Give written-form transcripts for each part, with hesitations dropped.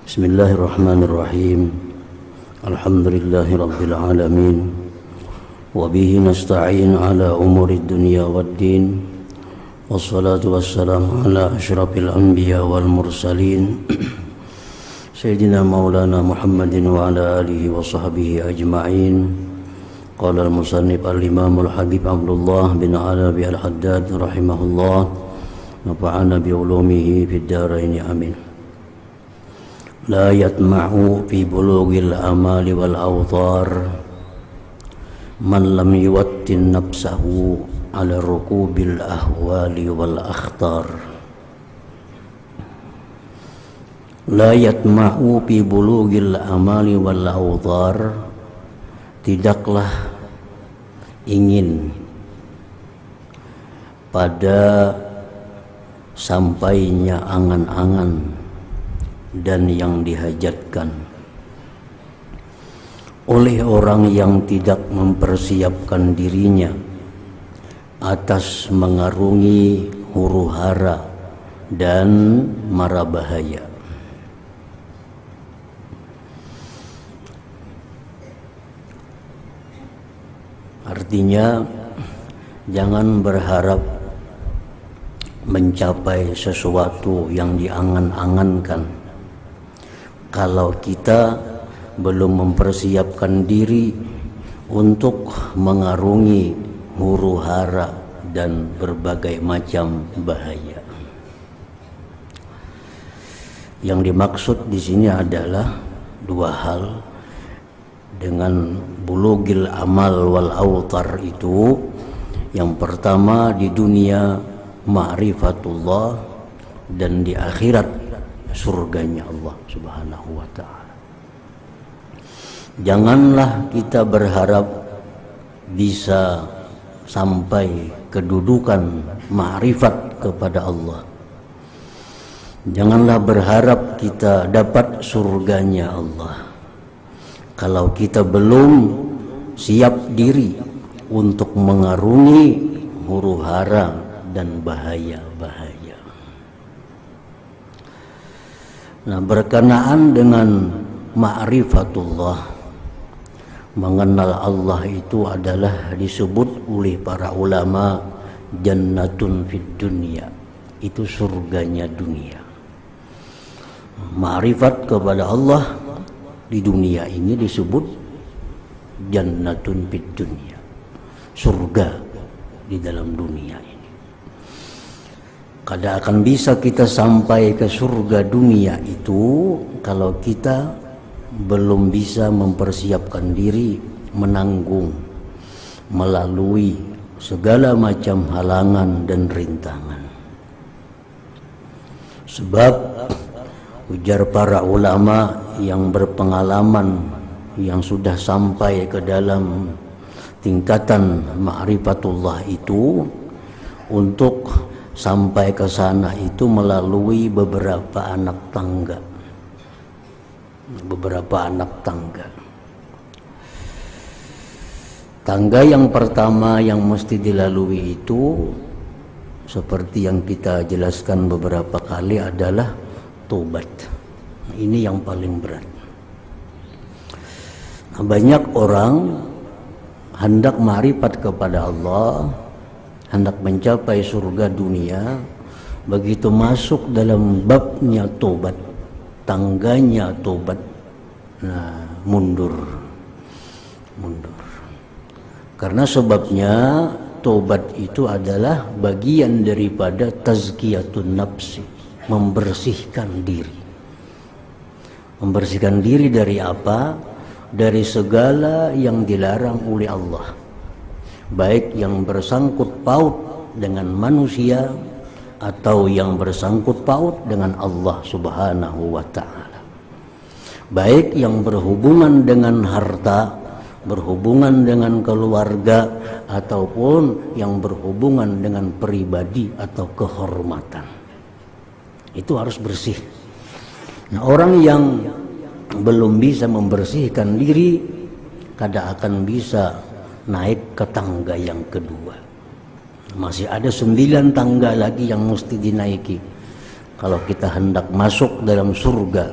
Bismillahirrahmanirrahim. Alhamdulillahi rabbil alamin. Wa bihi nasta'in ala umuri dunya waddin. Wassalatu wassalamu ala asyrafil anbiya wal mursalin Sayyidina maulana Muhammadin wa ala alihi wa sahbihi ajma'in. Qala al-musannif al-imam al-habib Abdullah bin Alawi al-Haddad rahimahullah, nafa'ana bi ulumihi fid dharain amin. La yatma'u fi bulughil amali wal awtar man lam yuwattin nafsahu ala rukubil ahwali wal akhtar. La yatma'u fi bulughil amali wal awtar, tidaklah ingin pada sampainya angan-angan dan yang dihajatkan oleh orang yang tidak mempersiapkan dirinya atas mengarungi huru-hara dan mara bahaya. Artinya, jangan berharap mencapai sesuatu yang diangan-angankan kalau kita belum mempersiapkan diri untuk mengarungi huru-hara dan berbagai macam bahaya. Yang dimaksud di sini adalah dua hal. Dengan bulughil amal wal awtar itu, yang pertama di dunia ma'rifatullah, dan di akhirat surganya Allah Subhanahu wa ta'ala. Janganlah kita berharap bisa sampai kedudukan ma'rifat kepada Allah. Janganlah berharap kita dapat surganya Allah kalau kita belum siap diri untuk mengarungi huru-hara dan bahaya-bahaya. Nah, berkenaan dengan ma'rifatullah, mengenal Allah itu adalah disebut oleh para ulama jannatun fid dunya, itu surganya dunia. Ma'rifat kepada Allah di dunia ini disebut jannatun fid dunya, surga di dalam dunia ini. Kada akan bisa kita sampai ke surga dunia itu kalau kita belum bisa mempersiapkan diri menanggung melalui segala macam halangan dan rintangan. Sebab ujar para ulama yang berpengalaman, yang sudah sampai ke dalam tingkatan ma'rifatullah itu, untuk sampai ke sana itu melalui beberapa anak tangga. Beberapa anak tangga. Tangga yang pertama yang mesti dilalui itu, seperti yang kita jelaskan beberapa kali, adalah tobat. Ini yang paling berat. Nah, banyak orang hendak ma'rifat kepada Allah, hendak mencapai surga dunia, begitu masuk dalam babnya tobat, tangganya tobat, nah mundur. Karena sebabnya tobat itu adalah bagian daripada tazkiyatun nafsi, membersihkan diri. Membersihkan diri dari apa? Dari segala yang dilarang oleh Allah, baik yang bersangkut paut dengan manusia atau yang bersangkut paut dengan Allah Subhanahu wa ta'ala, baik yang berhubungan dengan harta, berhubungan dengan keluarga, ataupun yang berhubungan dengan pribadi atau kehormatan. Itu harus bersih. Nah, orang yang belum bisa membersihkan diri kada akan bisa naik ke tangga yang kedua. Masih ada 9 tangga lagi yang mesti dinaiki kalau kita hendak masuk dalam surga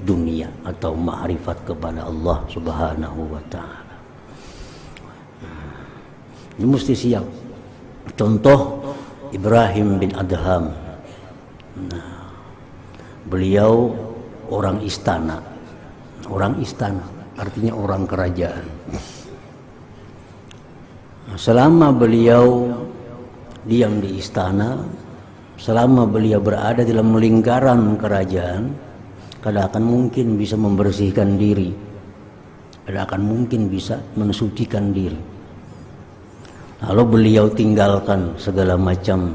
dunia atau ma'rifat kepada Allah Subhanahu wa taala. Ini mesti siap. Contoh Ibrahim bin Adham. Nah, beliau orang istana. Orang istana artinya orang kerajaan. Selama beliau diam di istana, selama beliau berada dalam lingkaran kerajaan, kada akan mungkin bisa membersihkan diri, kada akan mungkin bisa mensucikan diri. Lalu beliau tinggalkan segala macam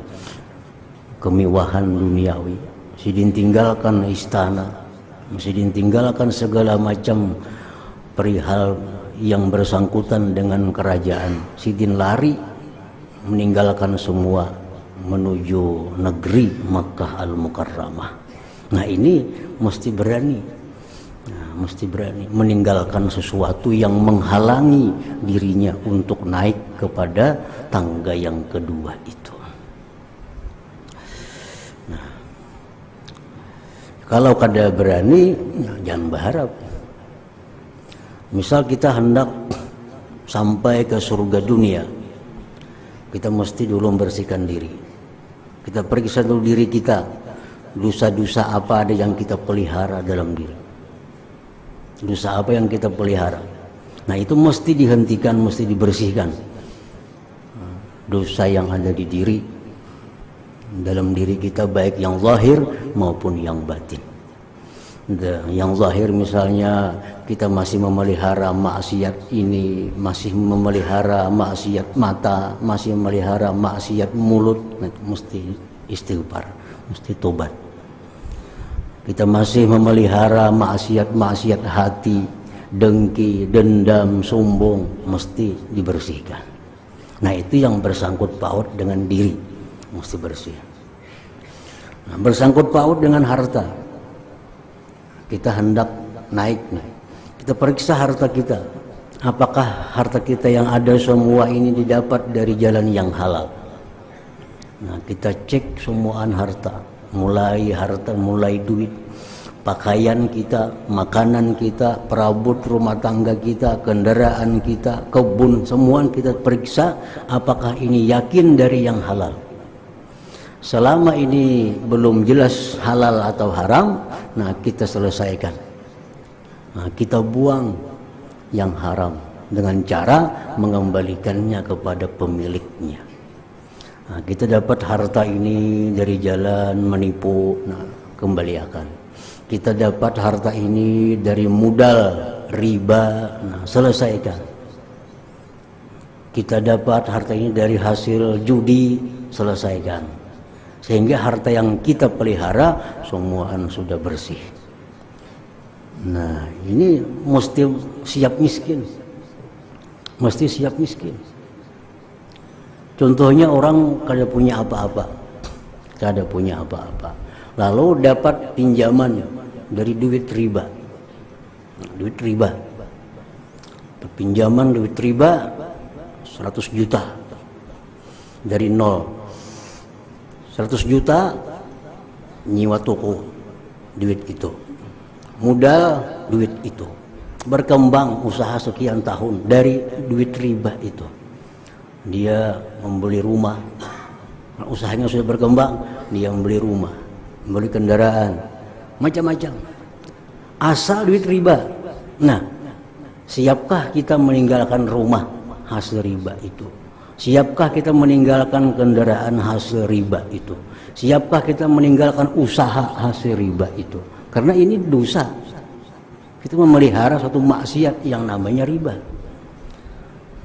kemewahan duniawi, sidin tinggalkan istana, sidin tinggalkan segala macam perihal yang bersangkutan dengan kerajaan, sidin lari meninggalkan semua menuju negeri Makkah Al-Mukarramah. Nah ini mesti berani, mesti berani meninggalkan sesuatu yang menghalangi dirinya untuk naik kepada tangga yang kedua itu. Nah, kalau kada berani, jangan berharap. Misal kita hendak sampai ke surga dunia, kita mesti dulu membersihkan diri. Kita periksa dulu diri kita, dosa-dosa apa ada yang kita pelihara dalam diri, dosa apa yang kita pelihara. Nah itu mesti dihentikan, mesti dibersihkan. Dosa yang ada di diri, dalam diri kita, baik yang zahir maupun yang batin. Yang zahir misalnya kita masih memelihara maksiat ini, masih memelihara maksiat mata, masih memelihara maksiat mulut, mesti istighfar, mesti tobat. Kita masih memelihara maksiat hati, dengki, dendam, sombong, mesti dibersihkan. Nah itu yang bersangkut paut dengan diri, mesti bersih. Nah, bersangkut paut dengan harta, kita hendak naik nih, kita periksa harta kita, apakah harta kita yang ada semua ini didapat dari jalan yang halal. Nah kita cek semuaan harta, mulai duit, pakaian kita, makanan kita, perabot rumah tangga kita, kendaraan kita, kebun, semua kita periksa apakah ini yakin dari yang halal. Selama ini belum jelas halal atau haram, nah kita selesaikan. Nah, kita buang yang haram dengan cara mengembalikannya kepada pemiliknya. Nah, kita dapat harta ini dari jalan menipu, nah kembalikan. Kita dapat harta ini dari modal riba, nah selesaikan. Kita dapat harta ini dari hasil judi, selesaikan. Sehingga harta yang kita pelihara semuaan sudah bersih. Nah ini mesti siap miskin, mesti siap miskin. Contohnya orang kada punya apa-apa, kada punya apa-apa, lalu dapat pinjaman dari duit riba, duit riba, pinjaman duit riba 100 juta dari nol. 100 juta nyiwa toko, duit itu, modal duit itu, berkembang usaha sekian tahun dari duit riba itu. Dia membeli rumah, usahanya sudah berkembang, dia membeli rumah, membeli kendaraan, macam-macam, asal duit riba. Nah, siapkah kita meninggalkan rumah hasil riba itu? Siapkah kita meninggalkan kendaraan hasil riba itu? Siapkah kita meninggalkan usaha hasil riba itu? Karena ini dosa. Kita memelihara suatu maksiat yang namanya riba.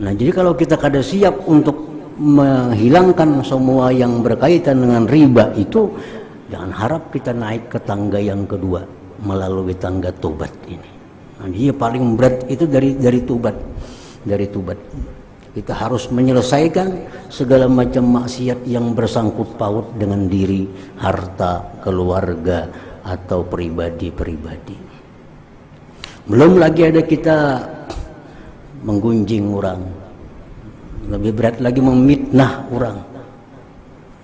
Nah, jadi kalau kita kada siap untuk menghilangkan semua yang berkaitan dengan riba itu, jangan harap kita naik ke tangga yang kedua melalui tangga tobat ini. Nah, dia paling berat itu dari tobat, dari tobat. Kita harus menyelesaikan segala macam maksiat yang bersangkut paut dengan diri, harta, keluarga, atau pribadi-pribadi. Belum lagi ada kita menggunjing orang, lebih berat lagi memitnah orang,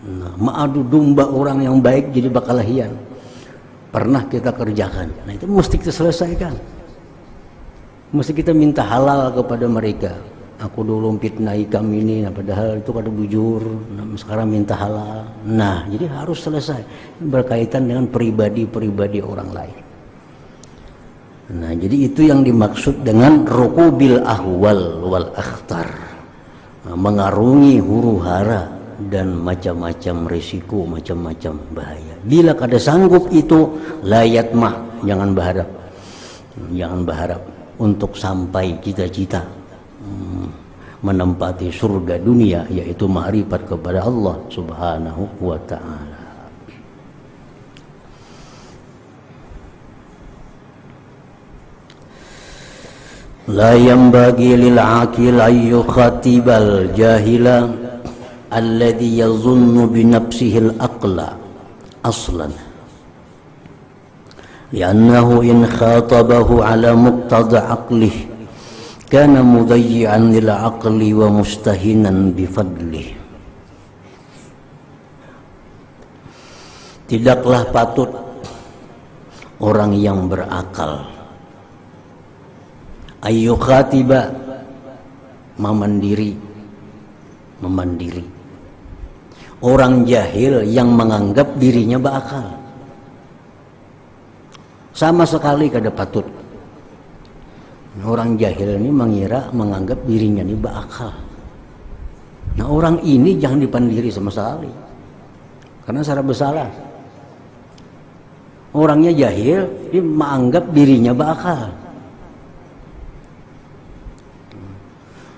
nah, mengadu domba orang yang baik jadi bakalahian. pernah kita kerjakan. Nah itu mesti kita selesaikan. Mesti kita minta halal kepada mereka. Aku dulu fitnah kami ini, nah padahal itu kada bujur. Nah, sekarang minta halal. Nah jadi harus selesai. Berkaitan dengan pribadi-pribadi orang lain. Nah jadi itu yang dimaksud dengan rukubil ahwal wal akhtar. Nah, mengarungi huru hara dan macam-macam risiko, macam-macam bahaya. Bila kada sanggup itu, layat mah, jangan berharap untuk sampai cita-cita menempati surga dunia, yaitu ma'rifat kepada Allah Subhanahu wa ta'ala. La yanbaghi lil 'aqil ay yukhatibal jahila alladhi yazunnu bi nafsihi al-aqla aslan, li'annahu in khatabahu ala muqtada aqlih kana mudayyi'an lil aqli wa mustahinan bi fadlih. Tidaklah patut orang yang berakal ayyukhatiba memandiri orang jahil yang menganggap dirinya berakal. Sama sekali kada patut. Orang jahil ini menganggap dirinya ini berakal. Nah orang ini jangan dipandiri sama sekali, karena secara bersalah. Orangnya jahil, dia menganggap dirinya berakal.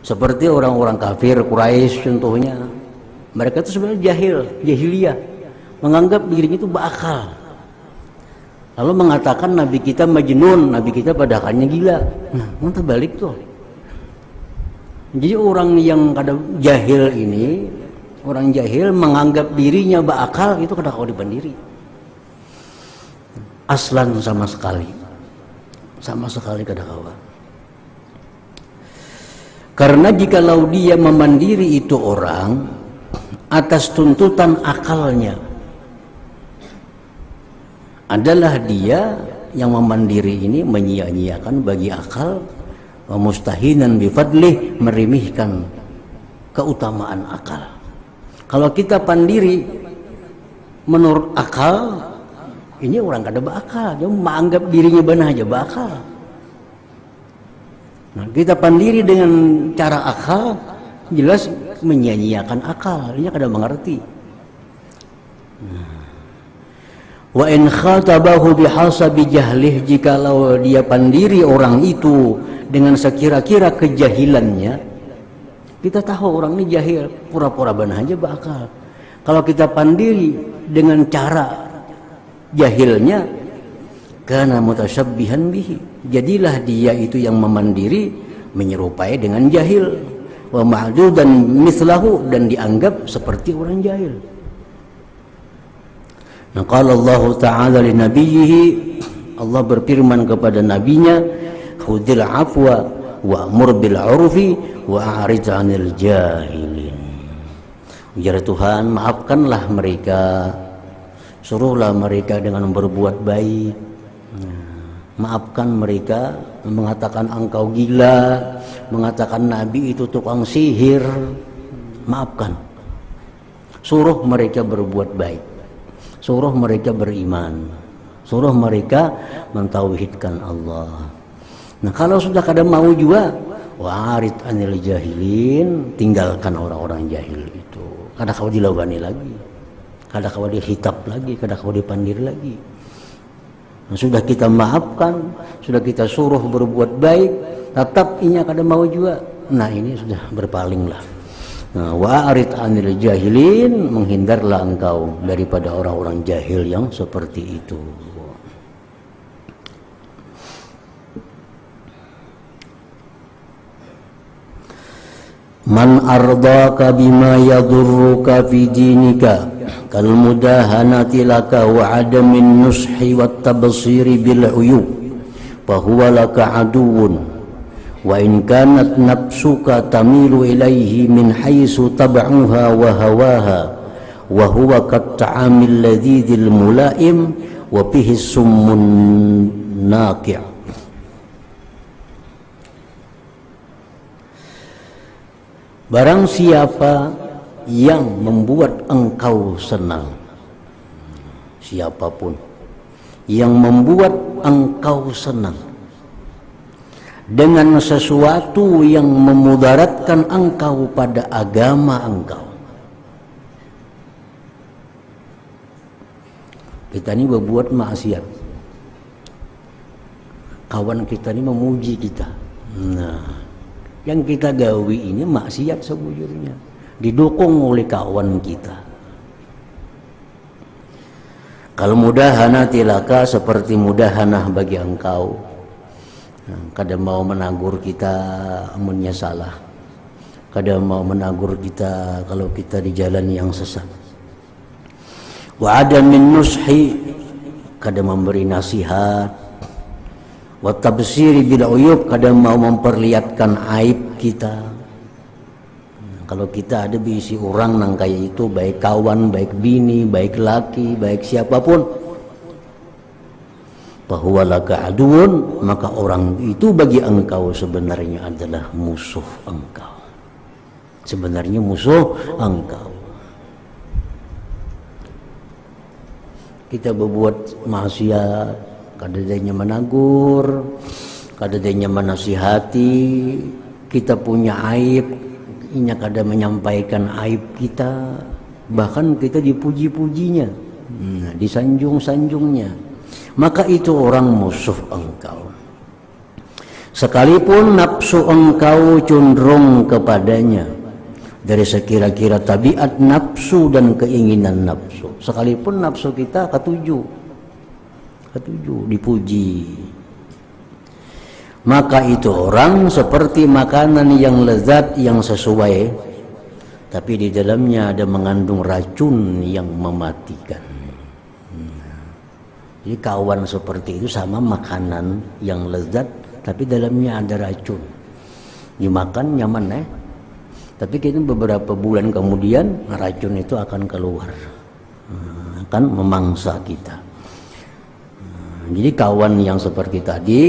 Seperti orang-orang kafir Quraisy contohnya, mereka itu sebenarnya jahiliyah, menganggap dirinya itu berakal. Lalu mengatakan Nabi kita majnun, Nabi kita padahalnya gila. Nah, mana balik tuh. Jadi orang yang kada jahil ini, orang jahil menganggap dirinya berakal, itu kada kau dipandiri. Aslan sama sekali kada kawan. Karena jikalau dia memandiri itu orang atas tuntutan akalnya, adalah dia yang memandiri ini menyia-nyiakan bagi akal, mustahinan bifadlih, meremehkan keutamaan akal. Kalau kita pandiri menurut akal, ini orang kada berakal, dia menganggap dirinya benar aja berakal. Nah, kita pandiri dengan cara akal, jelas menyia-nyiakan akal, dia kada mengerti. Wa in khatabahu bihasabi jahlih, jikalau dia pandiri orang itu dengan sekira-kira kejahilannya, kita tahu orang ini jahil, pura-pura benar aja berakal. Kalau kita pandiri dengan cara jahilnya, kana mutasyabbihan bihi, jadilah dia itu yang memandiri menyerupai dengan jahil, wa ma'dudan mislahu, dan dianggap seperti orang jahil. Nah, qala Allah Ta'ala li nabiyhi, Allah berfirman kepada nabinya, khudil afwa wa'mur bil 'urfi wa'rid 'anil jahilin. Ujar Tuhan, maafkanlah mereka, suruhlah mereka dengan berbuat baik. Maafkan mereka, mengatakan engkau gila, mengatakan nabi itu tukang sihir, maafkan. Suruh mereka berbuat baik, suruh mereka beriman, suruh mereka mentauhidkan Allah. Nah kalau sudah kada mau juga, wa'rid anil jahilin, tinggalkan orang-orang jahil itu. Kada kau dilawani lagi, kada kau dihitab lagi, kada kau dipandir lagi. Nah, sudah kita maafkan, sudah kita suruh berbuat baik, tetap inya kada mau juga. Nah ini sudah berpalinglah. Nah, wa'rid anil jahilin, menghindarlah engkau daripada orang-orang jahil yang seperti itu. Man ardaka bima yadurruka fi dinika kal mudahanati laka wa adamin nushi wat tabsiri bil uyub fa huwa laka aduun wa in kanat nafsuka tamilu ilaihi min haitsu tab'uha wa hawaha wa huwa kat ta'amil ladhidil mulaim wa fihi summun naqi'. Barang siapa yang membuat engkau senang, siapapun yang membuat engkau senang dengan sesuatu yang memudaratkan engkau pada agama engkau. Kita ini berbuat maksiat, kawan kita ini memuji kita, nah yang kita gawi ini maksiat sebujurnya, didukung oleh kawan kita. Kalau mudahana tilaka seperti mudahana bagi engkau, kadang mau menagur kita amunnya salah, kadang mau menagur kita kalau kita di jalan yang sesat. Wa adamin nushi, kadang memberi nasihat. Wa tabsiri bil uyub, kadang mau memperlihatkan aib kita. Kalau kita ada bisi orang nang kayak itu, baik kawan, baik bini, baik laki, baik siapapun, bahwa laka aduun, maka orang itu bagi engkau sebenarnya adalah musuh engkau. Sebenarnya musuh engkau. Kita berbuat maksiat, kadang-kadang menagur, kadang-kadang menasihati, kita punya aib, ini kadang menyampaikan aib kita, bahkan kita dipuji-pujinya, disanjung-sanjungnya, maka itu orang musuh engkau. Sekalipun nafsu engkau cenderung kepadanya dari sekira-kira tabiat nafsu dan keinginan nafsu, sekalipun nafsu kita ketujuh dipuji, maka itu orang seperti makanan yang lezat yang sesuai, tapi di dalamnya ada mengandung racun yang mematikan. Jadi kawan seperti itu sama makanan yang lezat, tapi dalamnya ada racun. Dimakan nyaman tapi kita beberapa bulan kemudian racun itu akan keluar, akan memangsa kita. Jadi kawan yang seperti tadi,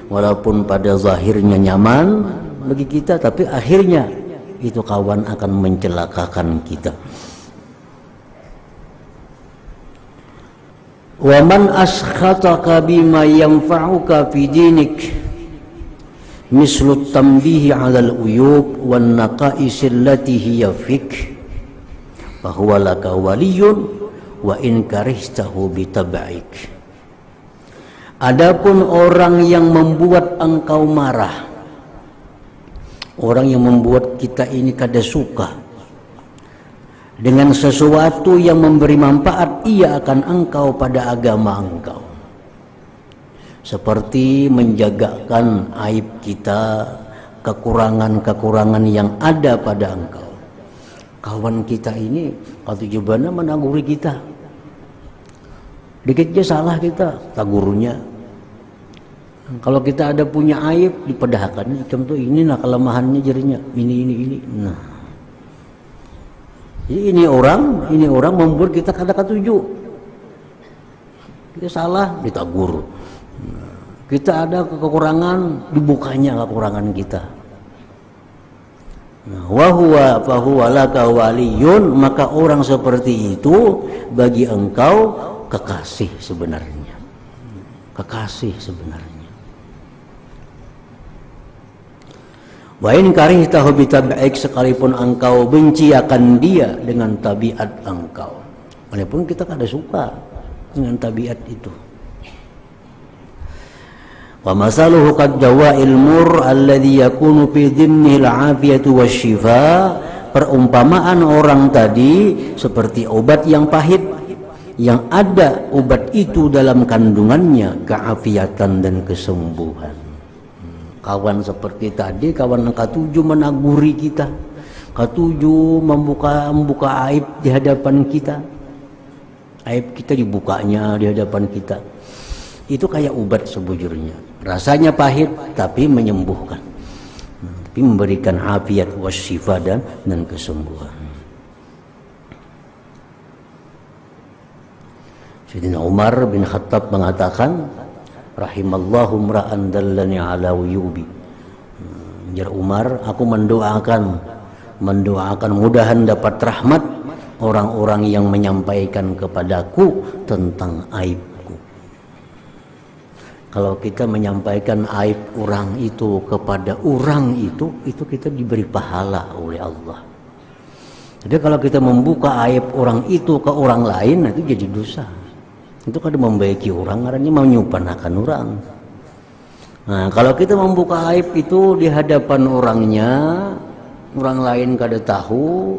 walaupun pada zahirnya nyaman bagi kita, tapi akhirnya itu kawan akan mencelakakan kita. Wa man askhataka bima yanfa'uka fi dinik mislu tanbihi 'ala al-uyub wan naqa'is allati hiya fik fa huwa laka waliyun wa in karihtahu bi tab'ik. Adapun orang yang membuat engkau marah, orang yang membuat kita ini kada suka dengan sesuatu yang memberi manfaat ia akan engkau pada agama engkau, seperti menjagakan aib kita, kekurangan-kekurangan yang ada pada engkau. Kawan kita ini kalau jubana menaguri kita, dikit aja salah kita tagurunya. Kalau kita ada punya aib dipedahkan, contoh ini nah kelemahannya jadinya ini. Nah, jadi ini orang membuat kita kada ketujuh. Kita salah ditagur. Kita ada kekurangan dibukanya kekurangan kita. Nah, wa huwa laka waliyun, maka orang seperti itu bagi engkau kekasih sebenarnya. Kekasih sebenarnya. Wa in karihtahu bi tab'ik, sekalipun engkau benci akan dia dengan tabiat engkau. Walaupun kita kada suka dengan tabiat itu. Wa masaluhu qad jawa'il mur alladhi yakunu fi dhimmihi al-'afiyatu wasy-shifa. Perumpamaan orang tadi seperti obat yang pahit yang ada obat itu dalam kandungannya keafiatan dan kesembuhan. Kawan seperti tadi, kawan yang ketujuh menaguri kita, ketujuh membuka aib di hadapan kita, aib kita dibukanya di hadapan kita. Itu kayak obat sebujurnya, rasanya pahit tapi menyembuhkan, tapi memberikan afiat wasyifa dan kesembuhan. Sayyidina Umar bin Khattab mengatakan, rahimallahu mra'an dallani ala uyubi. Jar Umar, aku mendoakan mudahan dapat rahmat orang-orang yang menyampaikan kepadaku tentang aibku. Kalau kita menyampaikan aib orang itu kepada orang itu kita diberi pahala oleh Allah. Jadi kalau kita membuka aib orang itu ke orang lain, itu jadi dosa. Itu kada membaiki orang, karena menyupanakan orang. Nah, kalau kita membuka aib itu di hadapan orangnya, orang lain kada tahu,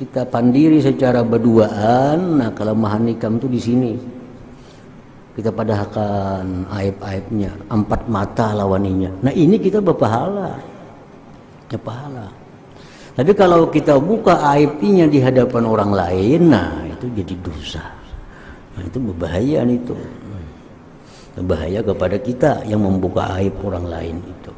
kita pandiri secara berduaan. Nah, kelemahan ikam itu di sini. Kita padahkan aib-aibnya, 4 mata lawaninya. Nah, ini kita berpahala. Ya pahala. Tapi kalau kita buka aibnya di hadapan orang lain, nah itu jadi dosa. Nah, itu berbahaya itu. Bahaya kepada kita yang membuka aib orang lain itu.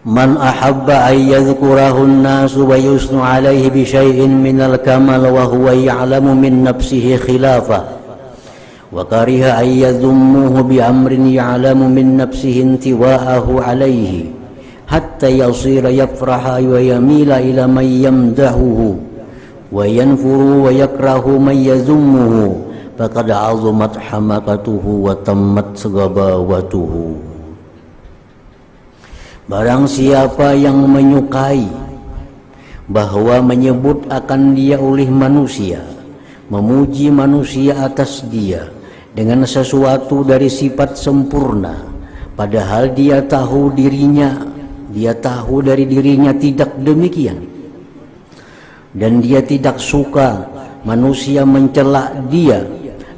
Man ahabba ay yadhkurahu an-nasu wa yusnu alayhi bi syai'in min al-kamal wa huwa ya'lamu min nafsihi khilafah wa kariha ay yadhummuhu bi amrin ya'lamu min nafsihi intiwa'ahu alayhi hatta yasira yafraha wa yamila ila man yamdahuhu wa yanfuru wa yakrahu man yazummuhu faqad azumat hamakatuhu wa tammat sagabawatuhu. Barang siapa yang menyukai bahwa menyebut akan dia oleh manusia, memuji manusia atas dia dengan sesuatu dari sifat sempurna, padahal dia tahu dari dirinya tidak demikian, dan dia tidak suka manusia mencela dia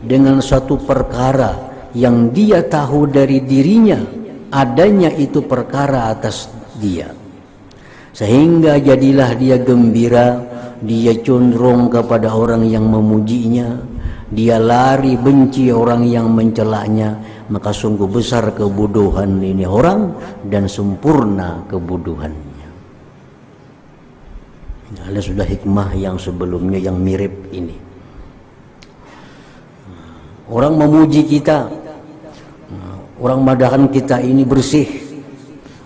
dengan satu perkara yang dia tahu dari dirinya adanya itu perkara atas dia, sehingga jadilah dia gembira, dia condong kepada orang yang memujinya, dia lari benci orang yang mencelanya, maka sungguh besar kebodohan ini orang dan sempurna kebodohannya. Ada sudah hikmah yang sebelumnya yang mirip ini. Orang memuji kita, orang madahkan kita ini bersih,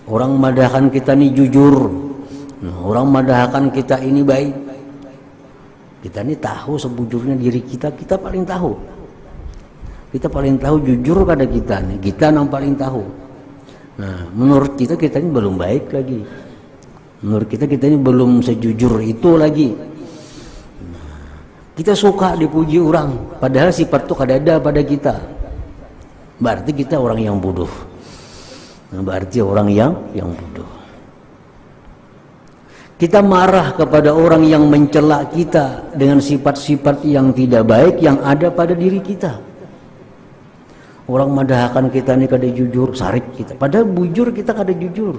orang madahkan kita ini jujur, orang madahkan kita ini baik. Kita ini tahu sebujurnya diri kita, kita paling tahu. Kita paling tahu jujur pada kita nih, kita yang paling tahu. Nah, menurut kita ini belum baik lagi. Menurut kita ini belum sejujur itu lagi. Kita suka dipuji orang, padahal sifat itu kada ada pada kita. Berarti kita orang yang bodoh. Berarti orang yang bodoh. Kita marah kepada orang yang mencela kita dengan sifat-sifat yang tidak baik yang ada pada diri kita. Orang madahkan kita ini kada jujur, sarik kita. Padahal bujur kita kada jujur.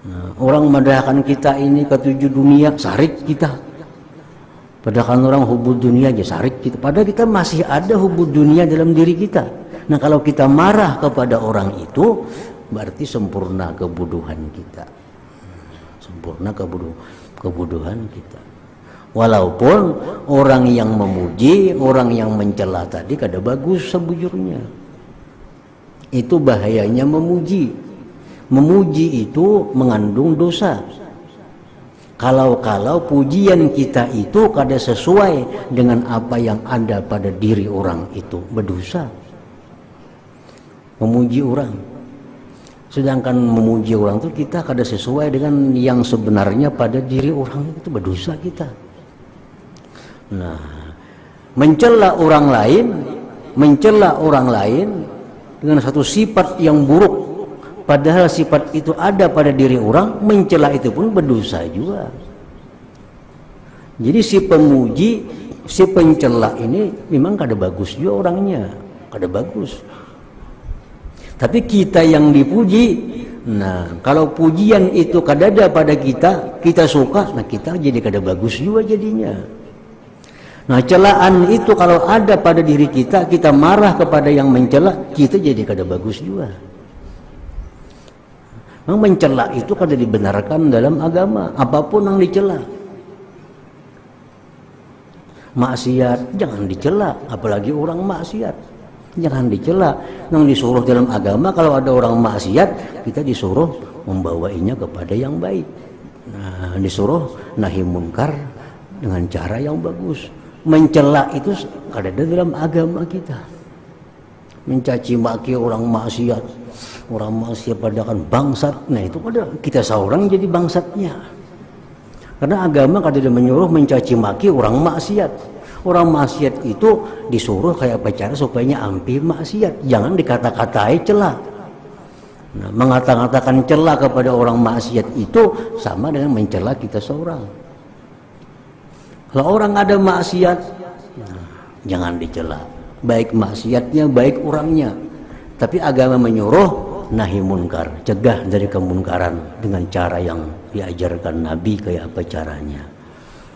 Nah, orang madahkan kita ini ketujuh dunia, sarik kita. Padahal orang hubud dunia aja sarik kita. Padahal kita masih ada hubud dunia dalam diri kita. Nah, kalau kita marah kepada orang itu, berarti sempurna kebodohan kita. Sempurna kebodohan kita. Walaupun orang yang memuji, orang yang mencela tadi kada bagus sebujurnya. Itu bahayanya memuji. Memuji itu mengandung dosa. Kalau pujian kita itu kada sesuai dengan apa yang ada pada diri orang itu, berdosa. Memuji orang, sedangkan memuji orang itu kita kada sesuai dengan yang sebenarnya pada diri orang itu, berdosa kita. Nah, mencela orang lain dengan satu sifat yang buruk, padahal sifat itu ada pada diri orang, mencela itu pun berdosa juga. Jadi si pemuji, si pencela ini memang kada bagus juga orangnya, kada bagus. Tapi kita yang dipuji, nah kalau pujian itu kada ada pada kita, kita suka, nah kita jadi kada bagus juga jadinya. Nah, celaan itu kalau ada pada diri kita, kita marah kepada yang mencela, kita jadi kada bagus juga. Mencela itu kada dibenarkan dalam agama, apapun yang dicela. maksiat jangan dicela, apalagi orang maksiat jangan dicela. Yang disuruh dalam agama kalau ada orang maksiat kita disuruh membawainya kepada yang baik. Nah, disuruh nahi munkar dengan cara yang bagus. Mencela itu ada dalam agama kita. Mencaci maki orang maksiat padahal bangsat, nah itu ada kita seorang jadi bangsatnya. Karena agama kadang menyuruh mencaci maki orang maksiat. Orang maksiat itu disuruh kayak apa cara supaya ampi maksiat, jangan dikata-katai cela. Nah, mengata-katakan cela kepada orang maksiat itu sama dengan mencela kita seorang. Kalau orang ada maksiat, nah, jangan dicela. Baik maksiatnya, baik orangnya. Tapi agama menyuruh nahi munkar, cegah dari kemunkaran dengan cara yang diajarkan Nabi kayak apa caranya.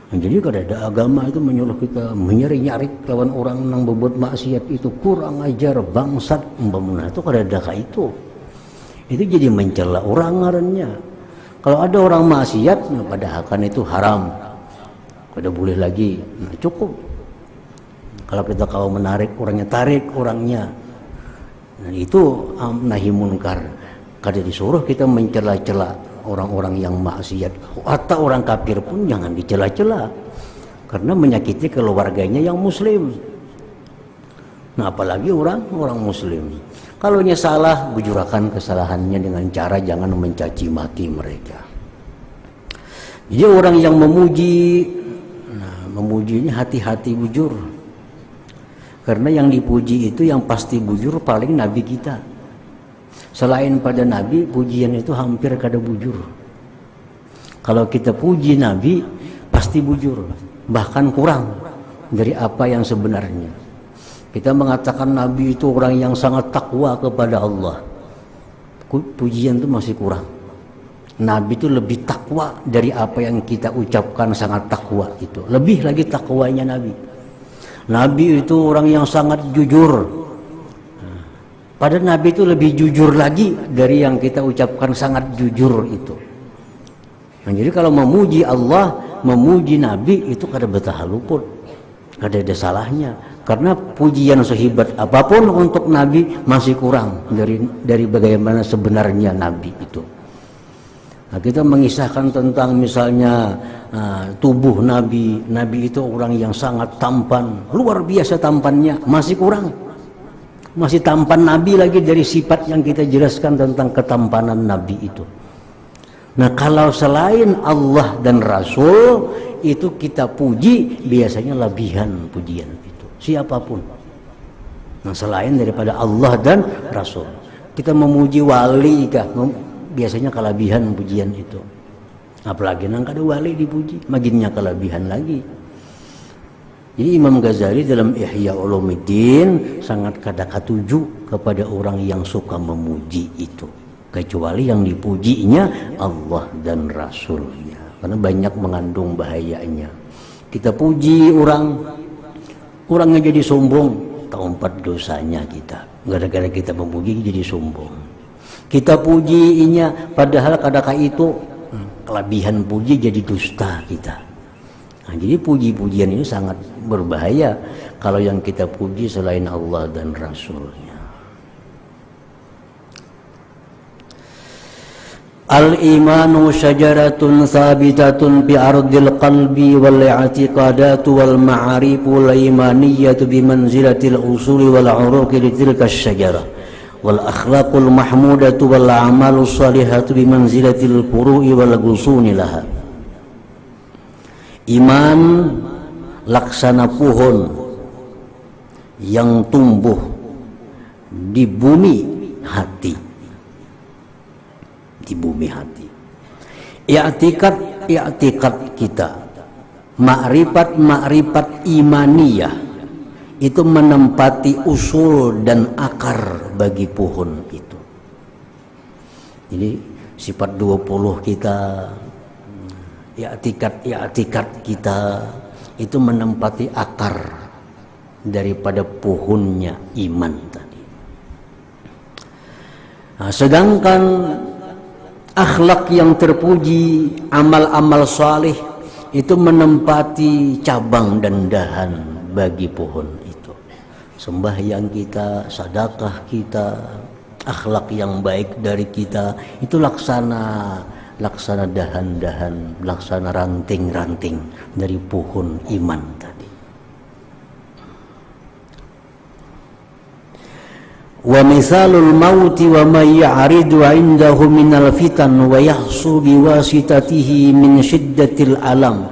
Nah, jadi kalau ada agama itu menyuruh kita menyari-nyari lawan orang yang berbuat maksiat itu kurang ajar, bangsat, umpamanya itu kalau ada kayak itu jadi mencela orang ngarannya. Kalau ada orang maksiat, nah, padahal kan itu haram, kada boleh lagi, nah, cukup. Kalau kita kalau menarik orangnya, tarik orangnya. Nah, itu nahi munkar. Kada disuruh kita mencela-cela orang-orang yang maksiat, atau orang kafir pun jangan dicela-cela karena menyakiti keluarganya yang muslim. Nah, apalagi orang muslim. Kalau salah, bujurakan kesalahannya dengan cara jangan mencaci maki mereka. Jadi orang yang memuji, nah, memujinya hati-hati bujur. Karena yang dipuji itu yang pasti bujur paling Nabi kita. Selain pada Nabi, pujian itu hampir kada bujur. Kalau kita puji Nabi, pasti bujur. Bahkan kurang dari apa yang sebenarnya. Kita mengatakan Nabi itu orang yang sangat takwa kepada Allah. Pujian itu masih kurang. Nabi itu lebih takwa dari apa yang kita ucapkan sangat takwa itu. Lebih lagi takwanya Nabi. Nabi itu orang yang sangat jujur. Padahal Nabi itu lebih jujur lagi dari yang kita ucapkan sangat jujur itu. Nah, jadi kalau memuji Allah, memuji Nabi itu kada betah luput, kada ada salahnya. Karena pujian sehebat apapun untuk Nabi masih kurang dari bagaimana sebenarnya Nabi itu. Nah, kita mengisahkan tentang misalnya tubuh Nabi itu orang yang sangat tampan, luar biasa tampannya, masih kurang. Masih tampan Nabi lagi dari sifat yang kita jelaskan tentang ketampanan Nabi itu. Nah, kalau selain Allah dan Rasul itu kita puji, biasanya lebihan pujian itu, siapapun. Nah, selain daripada Allah dan Rasul, kita memuji wali kah, biasanya kelebihan pujian itu. Apalagi nang kada wali dipuji, makinnya kelebihan lagi. Jadi Imam Ghazali dalam Ihya Ulumuddin sangat kada katuju kepada orang yang suka memuji itu, kecuali yang dipujinya Allah dan Rasulnya, karena banyak mengandung bahayanya. Kita puji orangnya jadi sombong, keempat dosanya kita gara-gara kita memuji jadi sombong. Kita pujinya padahal kadang itu kelebihan puji jadi dusta kita. Nah, jadi puji-pujian ini sangat berbahaya kalau yang kita puji selain Allah dan Rasulnya. Al-imanu syajaratun sabitatun bi ardil qalbi wal i'tiqadatu wal ma'arifu wal imaniyatu bi manzilatil usuli wal uruqi li tilka syajarah wal akhlaqul mahmudatu wal a'malus salihatu bi manzilatil furu'i wal ghusuni laha. Iman laksana pohon yang tumbuh di bumi hati. Di bumi hati. I'tikad kita, makrifat imaniyah itu menempati usul dan akar bagi pohon itu. Jadi sifat 20 kita, i'tikad kita itu menempati akar daripada pohonnya iman tadi. Nah, sedangkan akhlak yang terpuji, amal-amal salih itu menempati cabang dan dahan bagi pohon itu. Sembahyang kita, sedekah kita, akhlak yang baik dari kita itu laksana dahan-dahan, laksana ranting-ranting dari pohon iman tadi. Wa misalul mauti wa may ya'ridu 'indahu minal fitan wa yahsu biwasitatihi min syiddatil alam.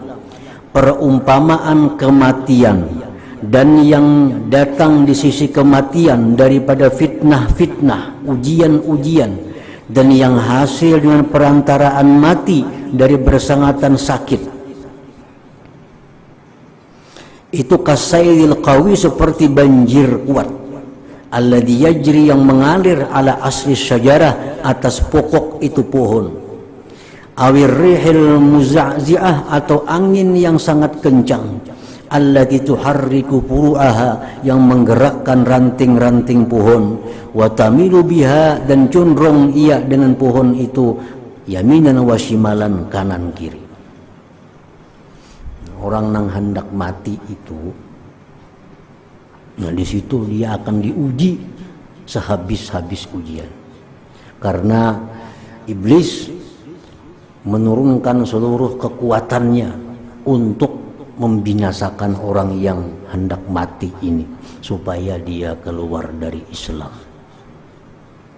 Perumpamaan kematian dan yang datang di sisi kematian daripada fitnah-fitnah, ujian-ujian, dan yang hasil dengan perantaraan mati dari bersangatan sakit. Itu kasailil qawi, seperti banjir kuat, alladhi yajri, yang mengalir ala asli syajarah, atas pokok itu pohon, awir rihil muza'zi'ah, atau angin yang sangat kencang, allati tuharriku furu'aha, yang menggerakkan ranting-ranting pohon, wa tamilu biha, dan condong ia dengan pohon itu, yaminan wa shimalan, kanan kiri. Orang nang hendak mati itu, nah di situ dia akan diuji sehabis-habis ujian, karena iblis menurunkan seluruh kekuatannya untuk membinasakan orang yang hendak mati ini supaya dia keluar dari Islam.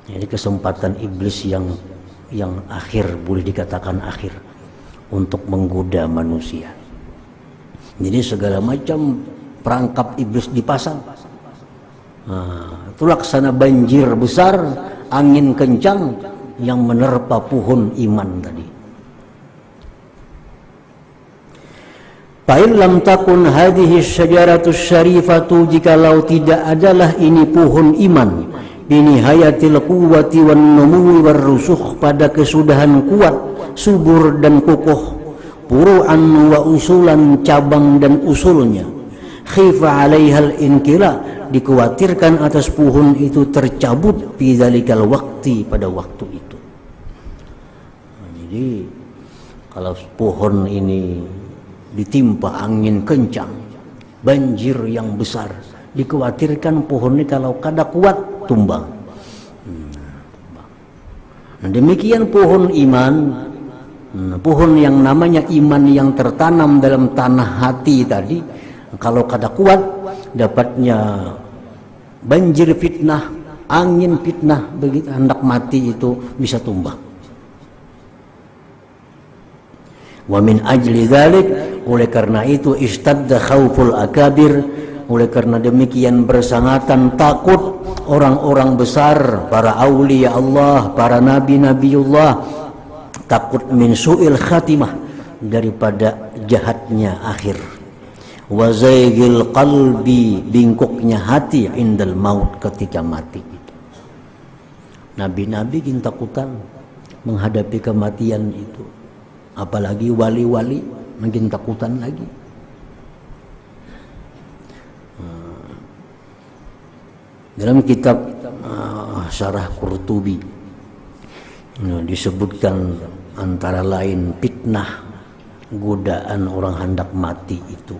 Jadi kesempatan iblis yang akhir, boleh dikatakan akhir, untuk menggoda manusia. Jadi segala macam perangkap iblis dipasang. Nah, itu laksana banjir besar, angin kencang yang menerpa pohon iman tadi. Fa'in lam takun hadhihi syajaratus syarifatu, jikalau tidak adalah ini pohon iman, binihayatil quwwati wan numuwi war rusukh, pada kesudahan kuat, subur dan kokoh, furu'an wa usulan, cabang dan usulnya, khifa 'alaihal inkila, dikhawatirkan atas pohon itu tercabut, fi dzalikal waqti, pada waktu itu. Jadi kalau pohon ini ditimpa angin kencang, banjir yang besar, dikhawatirkan pohon ini kalau kada kuat tumbang. Nah, demikian pohon iman, pohon yang namanya iman yang tertanam dalam tanah hati tadi, kalau kada kuat, dapatnya banjir fitnah, angin fitnah, begitu hendak mati itu bisa tumbang. Wa min ajli dzalik, oleh karena itu, istadda khauful akabir, oleh karena demikian bersangatan takut orang-orang besar, para aulia Allah, para nabi-nabiullah, takut min su'il khatimah, daripada jahatnya akhir, wa zaygil qalbi, bingkoknya hati, indal maut, ketika mati itu. Nabi-nabi kin takutan menghadapi kematian itu, apalagi wali-wali makin takutan lagi. Dalam kitab Syarah Qurtubi disebutkan antara lain fitnah, godaan orang hendak mati itu.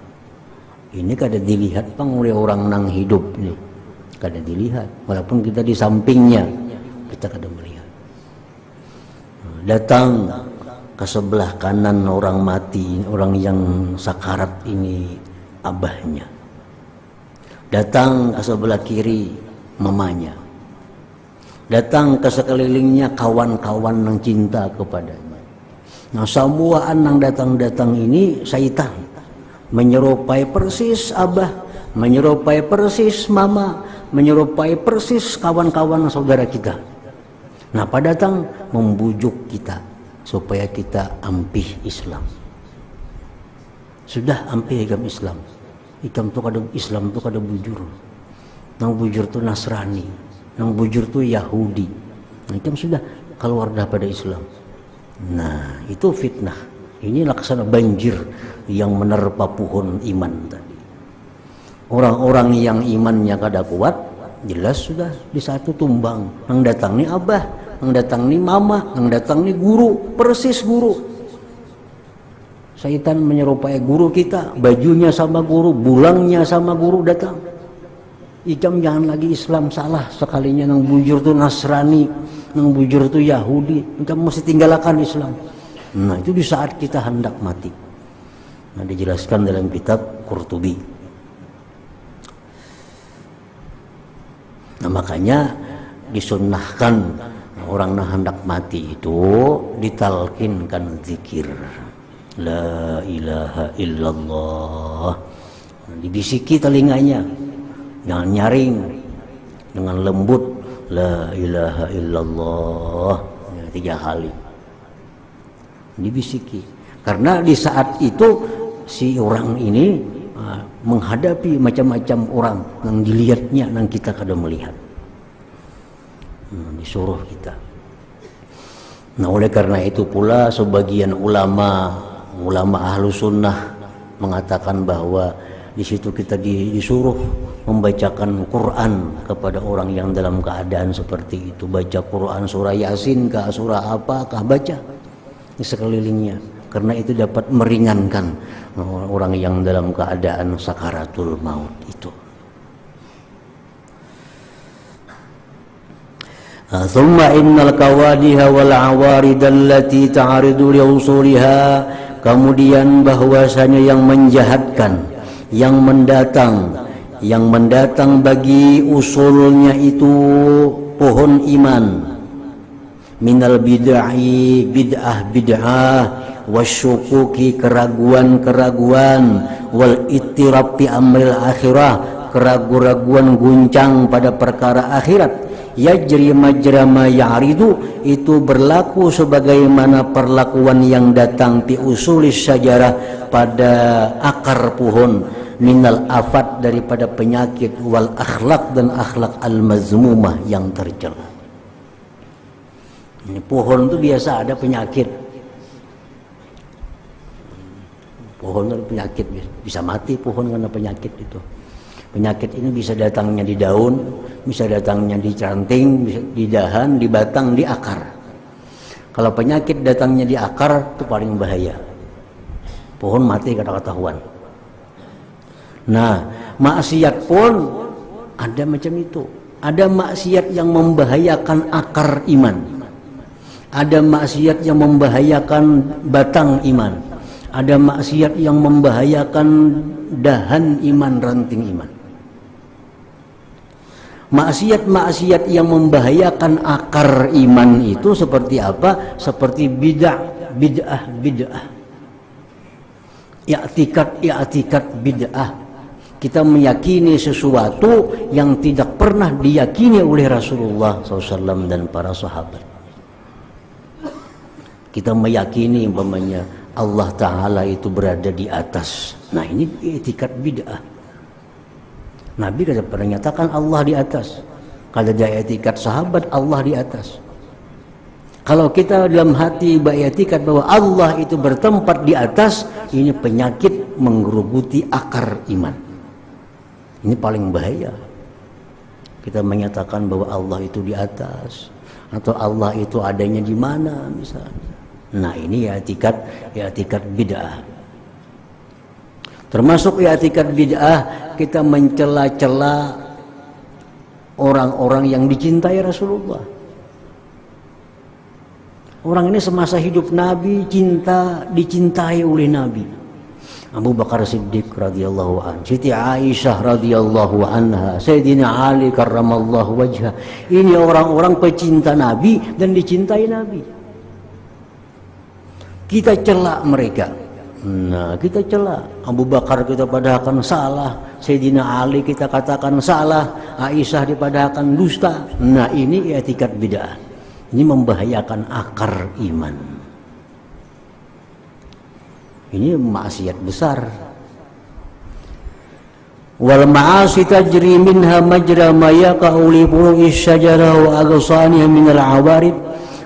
Ini kada dilihat pang oleh orang nang hidup nih, kada dilihat, walaupun kita di sampingnya kita kada melihat. Datang ke sebelah kanan orang mati, orang yang sakarat ini, abahnya. Datang ke sebelah kiri, mamanya. Datang ke sekelilingnya kawan-kawan yang cinta kepadanya. Nah, semua yang datang-datang ini syaitan, menyerupai persis abah, menyerupai persis mama, menyerupai persis kawan-kawan saudara kita. Nah, pada datang membujuk kita supaya kita ampih Islam. Sudah ampih agama Islam. Ikam tu kada Islam tu kada bujur. Nang bujur tu Nasrani, nang bujur tu Yahudi. Nah, ikam sudah keluar daripada Islam. Nah, itu fitnah. Ini laksana banjir yang menerpa pohon iman tadi. Orang-orang yang imannya kada kuat, jelas sudah di satu tumbang. Nang datang ni abah, yang datang ni mama, yang datang ni guru, persis guru. Syaitan menyerupai guru kita, bajunya sama guru, bulangnya sama guru datang. Ijam jangan lagi Islam, salah sekalinya nang bujur tuh Nasrani, nang bujur tuh Yahudi, kamu mesti tinggalkan Islam. Nah itu di saat kita hendak mati. Nah dijelaskan dalam kitab Qurtubi. Nah makanya disunnahkan orang yang hendak mati itu ditalkinkan zikir la ilaha illallah, dibisiki telinganya, jangan nyaring, dengan lembut la ilaha illallah 3 kali dibisiki. Karena di saat itu si orang ini menghadapi macam-macam orang yang dilihatnya, yang kita kada melihat, disuruh kita. Nah oleh karena itu pula sebagian ulama ahlu sunnah mengatakan bahwa di situ kita disuruh membacakan Quran kepada orang yang dalam keadaan seperti itu. Baca Quran surah Yasin kah, surah apakah, baca di sekelilingnya, karena itu dapat meringankan orang yang dalam keadaan sakaratul maut itu. Thumma innal kawadiha wal awarid allati ta'aridu li usuliha, kemudian bahwasanya yang menjahatkan, yang mendatang bagi usulnya itu pohon iman, minal bid'ah wasyukuki keraguan wal ittirab fi amril akhirah, keraguan guncang pada perkara akhirat, yajri majra ma ya'ridu, itu berlaku sebagaimana perlakuan yang datang fi usulis syajarah, pada akar pohon, minal afat, daripada penyakit, wal akhlak, dan akhlak al mazmumah, yang tercela. Ini pohon itu biasa ada penyakit, pohon ada penyakit, bisa mati pohon karena penyakit itu. Penyakit ini bisa datangnya di daun, bisa datangnya di ranting, bisa di dahan, di batang, di akar. Kalau penyakit datangnya di akar itu paling bahaya, pohon mati kada ketahuan. Nah maksiat pun ada macam itu. Ada maksiat yang membahayakan akar iman, ada maksiat yang membahayakan batang iman, ada maksiat yang membahayakan dahan iman, ranting iman. Maksiat-maksiat yang membahayakan akar iman itu seperti apa? Seperti bid'ah, i'tikad bid'ah. Kita meyakini sesuatu yang tidak pernah diyakini oleh Rasulullah SAW dan para sahabat. Kita meyakini umpamanya Allah Ta'ala itu berada di atas. Nah ini i'tikad bid'ah. Nabi kada pernah nyatakan Allah di atas. Kalau ada i'tikad sahabat Allah di atas. Kalau kita dalam hati beriktikad bahwa Allah itu bertempat di atas, ini penyakit menggerogoti akar iman. Ini paling bahaya. Kita menyatakan bahwa Allah itu di atas, atau Allah itu adanya di mana misalnya. Nah ini i'tikad bid'ah. Termasuk i'tikad bid'ah kita mencela-cela orang-orang yang dicintai Rasulullah. Orang ini semasa hidup Nabi dicintai oleh Nabi. Abu Bakar Siddiq radhiyallahu anhu, Siti Aisyah radhiyallahu anha, Sayyidina Ali karramallahu wajhah. Ini orang-orang pecinta Nabi dan dicintai Nabi. Kita cela mereka. Nah, kita cela. Abu Bakar kita padahkan salah, Sayyidina Ali kita katakan salah, Aisyah dipadahkan dusta. Nah, ini i'tikad bid'ah. Ini membahayakan akar iman. Ini maksiat besar. Wal ma'asi tajri minha majra ma yaqa'u li furu'i syajarah wa aghsaniha min al-awarid.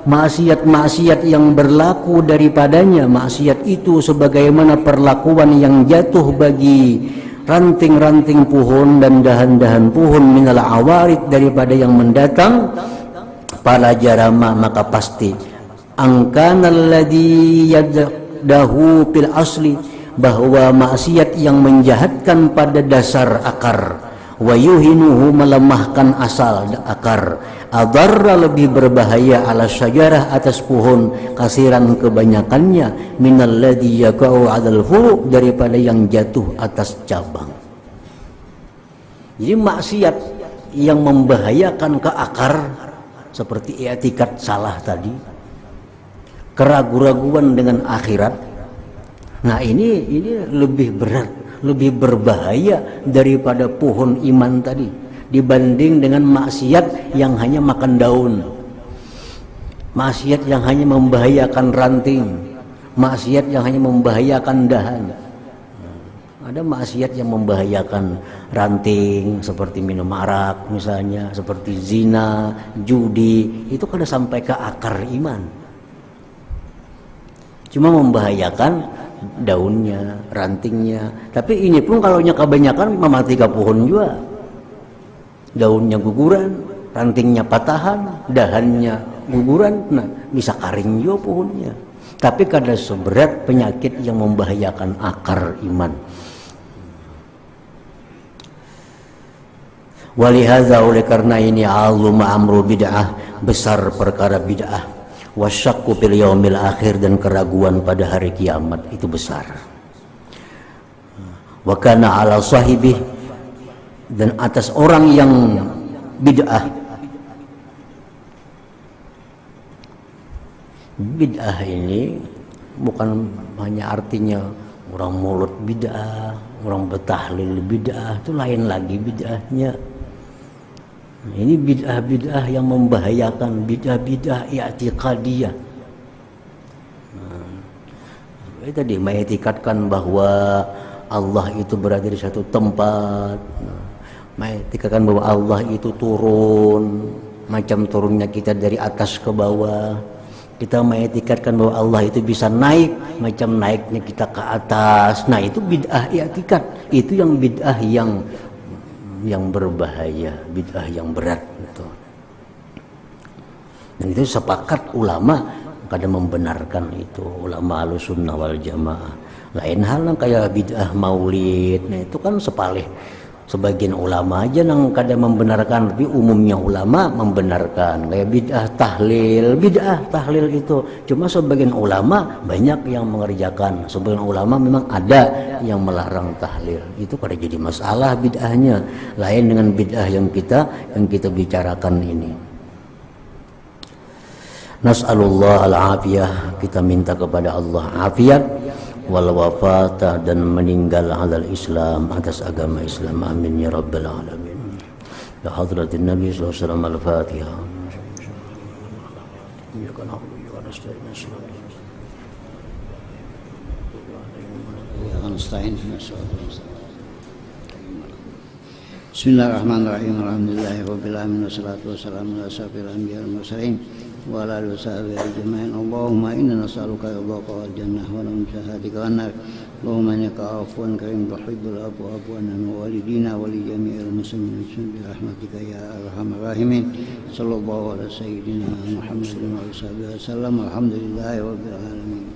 Maksiat-maksiat yang berlaku daripadanya, maksiat itu sebagaimana perlakuan yang jatuh bagi ranting-ranting pohon dan dahan-dahan pohon minal awarid, daripada yang mendatang. Pala jarama, maka pasti angkanalladzi dahu fil asli, bahwa maksiat yang menjahatkan pada dasar akar, wa yuhinuhu melemahkan asal akar, adarra lebih berbahaya ala syajarah atas pohon, kasiran kebanyakannya, minalladzi yaqa'u 'alal furu' daripada yang jatuh atas cabang. Jadi maksiat yang membahayakan ke akar seperti i'tikad salah tadi, keraguan-raguan dengan akhirat. Nah ini lebih berat, lebih berbahaya daripada pohon iman tadi, dibanding dengan maksiat yang hanya makan daun, maksiat yang hanya membahayakan ranting, maksiat yang hanya membahayakan dahan. Ada maksiat yang membahayakan ranting seperti minum arak misalnya, seperti zina, judi, itu kada sampai ke akar iman, cuma membahayakan daunnya, rantingnya. Tapi ini pun kalau kebanyakan mematikan pohon juga, daunnya guguran, rantingnya patahan, dahannya guguran, nah bisa karing juga pohonnya. Tapi kada seberat penyakit yang membahayakan akar iman. Walihadza, oleh karena ini, azuma amru bid'ah, besar perkara bid'ah, wasyakku fil yaumil akhir, dan keraguan pada hari kiamat itu besar. Wa kana ala sahibih, dan atas orang yang bid'ah. Bid'ah ini bukan hanya artinya orang mulut bid'ah, orang bertahlil bid'ah, itu lain lagi bid'ahnya. Ini bid'ah-bid'ah yang membahayakan, bid'ah-bid'ah i'tiqadiyah. Tadi mengiktikadkan bahwa Allah itu berada di satu tempat, mengiktikadkan bahwa Allah itu turun, macam turunnya kita dari atas ke bawah. Kita mengiktikadkan bahwa Allah itu bisa naik, macam naiknya kita ke atas. Nah itu bid'ah i'tikad, itu yang bid'ah yang berbahaya, bid'ah yang berat gitu. Dan itu sepakat ulama kada membenarkan itu, ulama Ahlussunnah wal Jamaah. Lain hal kayak bid'ah maulid, nah itu kan sepalih. Sebagian ulama aja yang kada membenarkan, tapi umumnya ulama membenarkan. Kayak bid'ah tahlil itu cuma sebagian ulama banyak yang mengerjakan, sebagian ulama memang ada yang melarang tahlil. Itu kada jadi masalah bid'ahnya. Lain dengan bid'ah yang kita bicarakan ini. Nas'alullah al-afiyah, kita minta kepada Allah afiat, wal wafata, dan meninggal alal Islam, atas agama Islam. Amin ya rabbal alamin. Ya hadratin Nabi sallallahu alaihi wasallam. Al-Fatihah. Bismillahirrahmanirrahim. Alhamdulillahirabbil alamin, wassalatu wassalamu ala asyrofil anbiya'i wal mursalin wa ala alihi washabihi ajma'in. Allahumma inna nas'aluka ridhaka wal jannah wa na'udzuka wan nar. Allahumma innaka 'afuwun karim tuhibbul 'afwa fa'fu 'anna wa walidina wa li jami'il muslimin bi rahmatika ya arhamar rahimin. Sallallahu ala sayyidina Muhammadin wa alihi wasallam. Alhamdulillahirabbil alamin.